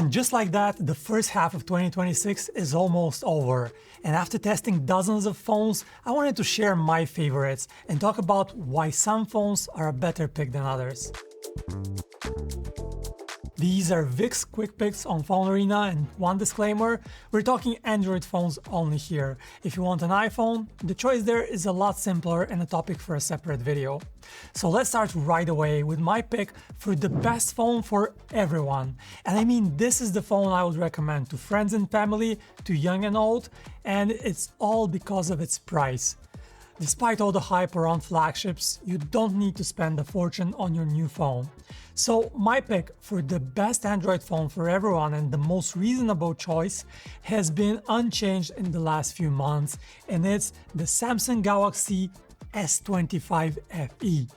And just like that, the first half of 2026 is almost over. And after testing dozens of phones, I wanted to share my favorites and talk about why some phones are a better pick than others. These are Vic's quick picks on PhoneArena, and one disclaimer, we're talking Android phones only here. If you want an iPhone, the choice there is a lot simpler and a topic for a separate video. So let's start right away with my pick for the best phone for everyone. And I mean, this is the phone I would recommend to friends and family, to young and old, and it's all because of its price. Despite all the hype around flagships, you don't need to spend a fortune on your new phone. So my pick for the best Android phone for everyone and the most reasonable choice has been unchanged in the last few months, and it's the Samsung Galaxy S25 FE.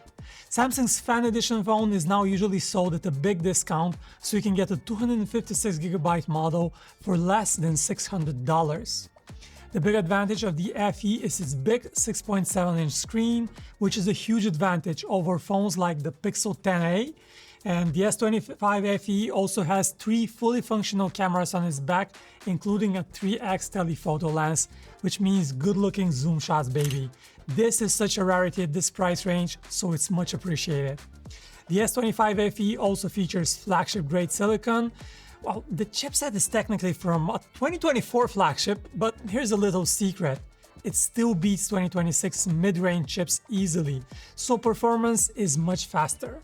Samsung's Fan Edition phone is now usually sold at a big discount, so you can get a 256GB model for less than $600. The big advantage of the FE is its big 6.7-inch screen, which is a huge advantage over phones like the Pixel 10a, and the S25 FE also has 3 fully functional cameras on its back, including a 3x telephoto lens, which means good-looking zoom shots, baby. This is such a rarity at this price range, so it's much appreciated. The S25 FE also features flagship-grade silicon. Well, the chipset is technically from a 2024 flagship, but here's a little secret. It still beats 2026 mid-range chips easily, so performance is much faster.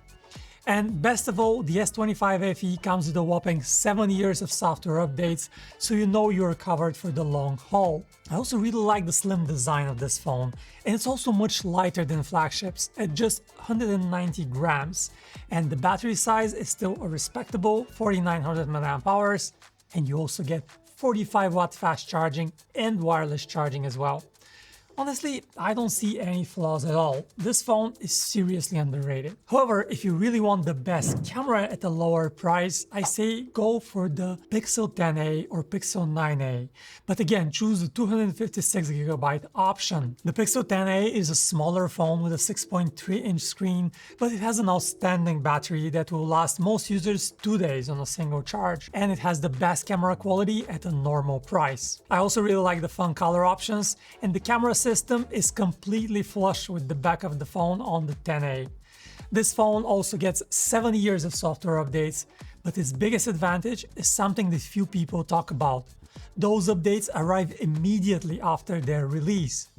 And best of all, the S25 FE comes with a whopping 7 years of software updates, so you know you're covered for the long haul. I also really like the slim design of this phone, and it's also much lighter than flagships at just 190 grams. And the battery size is still a respectable 4900 mAh, and you also get 45-watt fast charging and wireless charging as well. Honestly, I don't see any flaws at all. This phone is seriously underrated. However, if you really want the best camera at a lower price, I say go for the Pixel 10a or Pixel 9a. But again, choose the 256GB option. The Pixel 10a is a smaller phone with a 6.3-inch screen, but it has an outstanding battery that will last most users 2 days on a single charge, and it has the best camera quality at a normal price. I also really like the fun color options, and the camera system is completely flush with the back of the phone on the 10a. This phone also gets 7 years of software updates, but its biggest advantage is something that few people talk about. Those updates arrive immediately after their release.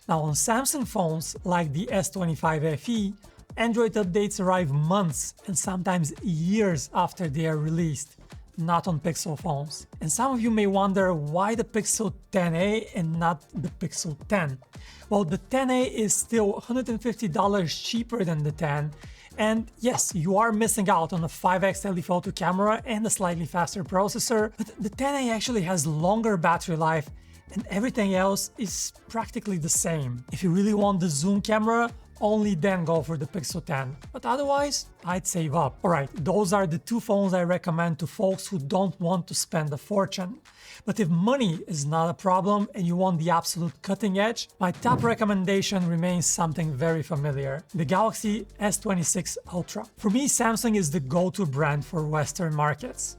Now on Samsung phones like the S25 FE, Android updates arrive months and sometimes years after they are released. Not on Pixel phones. And some of you may wonder why the Pixel 10a and not the Pixel 10. Well, the 10a is still $150 cheaper than the 10, and yes, you are missing out on a 5x telephoto camera and a slightly faster processor, but the 10a actually has longer battery life and everything else is practically the same. If you really want the zoom camera, only then go for the Pixel 10, but otherwise, I'd save up. Alright, those are the two phones I recommend to folks who don't want to spend a fortune. But if money is not a problem and you want the absolute cutting edge, my top recommendation remains something very familiar, the Galaxy S26 Ultra. For me, Samsung is the go-to brand for Western markets.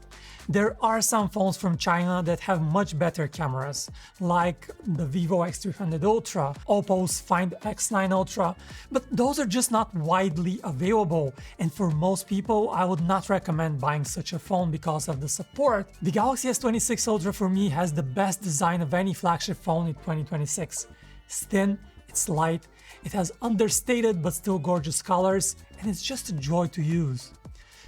There are some phones from China that have much better cameras, like the Vivo X300 Ultra, Oppo's Find X9 Ultra, but those are just not widely available, and for most people I would not recommend buying such a phone because of the support. The Galaxy S26 Ultra for me has the best design of any flagship phone in 2026. It's thin, it's light, it has understated but still gorgeous colors, and it's just a joy to use.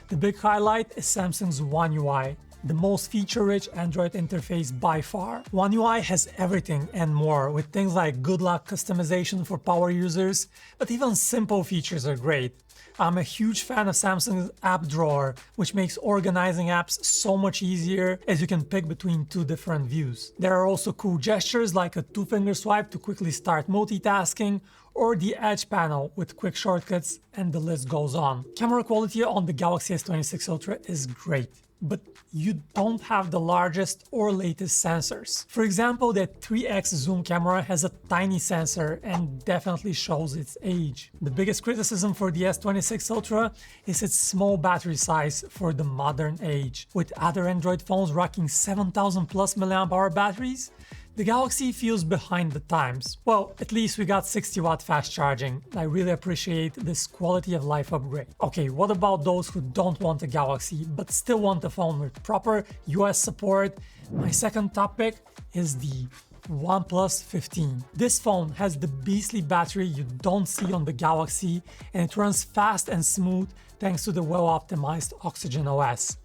The big highlight is Samsung's One UI, the most feature-rich Android interface by far. One UI has everything and more, with things like good luck customization for power users, but even simple features are great. I'm a huge fan of Samsung's app drawer, which makes organizing apps so much easier as you can pick between two different views. There are also cool gestures like a two-finger swipe to quickly start multitasking, or the Edge panel with quick shortcuts, and the list goes on. Camera quality on the Galaxy S26 Ultra is great. but you don't have the largest or latest sensors. For example, the 3x zoom camera has a tiny sensor and definitely shows its age. The biggest criticism for the S26 Ultra is its small battery size for the modern age. With other Android phones rocking 7000 plus mAh batteries, the Galaxy feels behind the times. Well, at least we got 60-watt fast charging. I really appreciate this quality of life upgrade. Okay, what about those who don't want a Galaxy but still want a phone with proper US support? My second top pick is the OnePlus 15. This phone has the beastly battery you don't see on the Galaxy, and it runs fast and smooth thanks to the well-optimized Oxygen OS.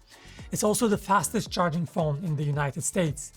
It's also the fastest charging phone in the United States.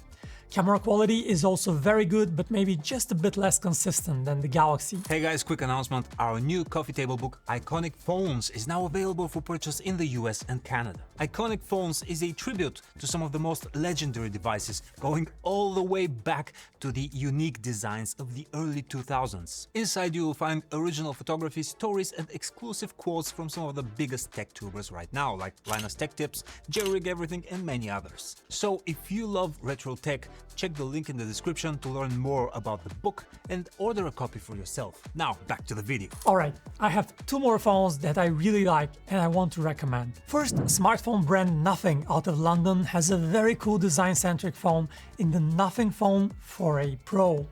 Camera quality is also very good, but maybe just a bit less consistent than the Galaxy. Hey guys, quick announcement. Our new coffee table book, Iconic Phones, is now available for purchase in the US and Canada. Iconic Phones is a tribute to some of the most legendary devices, going all the way back to the unique designs of the early 2000s. Inside you will find original photography, stories and exclusive quotes from some of the biggest tech tubers right now, like Linus Tech Tips, Jerry Everything and many others. So if you love retro tech, check the link in the description to learn more about the book and order a copy for yourself. Now, back to the video. Alright, I have two more phones that I really like and I want to recommend. First, smartphone brand Nothing out of London has a very cool design-centric phone in the Nothing Phone 4a Pro.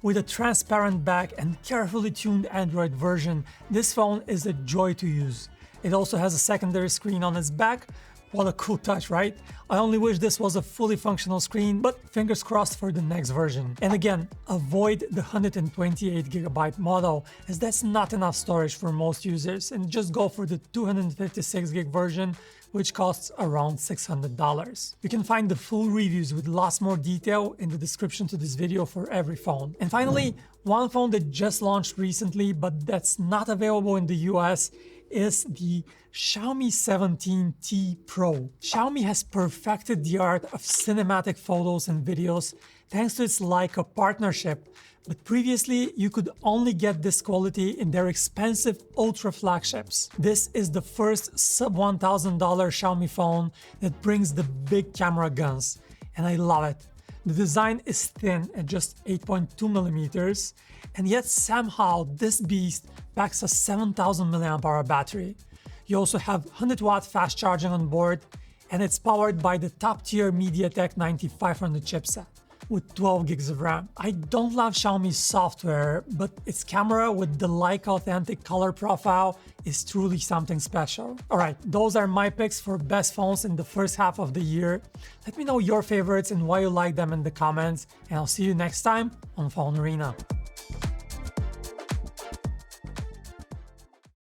With a transparent back and carefully tuned Android version, this phone is a joy to use. It also has a secondary screen on its back. What a cool touch, right? I only wish this was a fully functional screen, but fingers crossed for the next version. And again, avoid the 128GB model, as that's not enough storage for most users, and just go for the 256GB version, which costs around $600. You can find the full reviews with lots more detail in the description to this video for every phone. And finally, one phone that just launched recently, but that's not available in the US, is the Xiaomi 17T Pro. Xiaomi has perfected the art of cinematic photos and videos thanks to its Leica partnership, but previously you could only get this quality in their expensive ultra flagships. This is the first sub $1,000 Xiaomi phone that brings the big camera guns, and I love it. The design is thin at just 8.2mm, and yet somehow this beast packs a 7000 mAh battery. You also have 100-watt fast charging on board, and it's powered by the top-tier MediaTek 9500 chipset with 12 gigs of RAM. I don't love Xiaomi's software, but its camera with the Leica authentic color profile is truly something special. Alright, those are my picks for best phones in the first half of the year. Let me know your favorites and why you like them in the comments, and I'll see you next time on PhoneArena.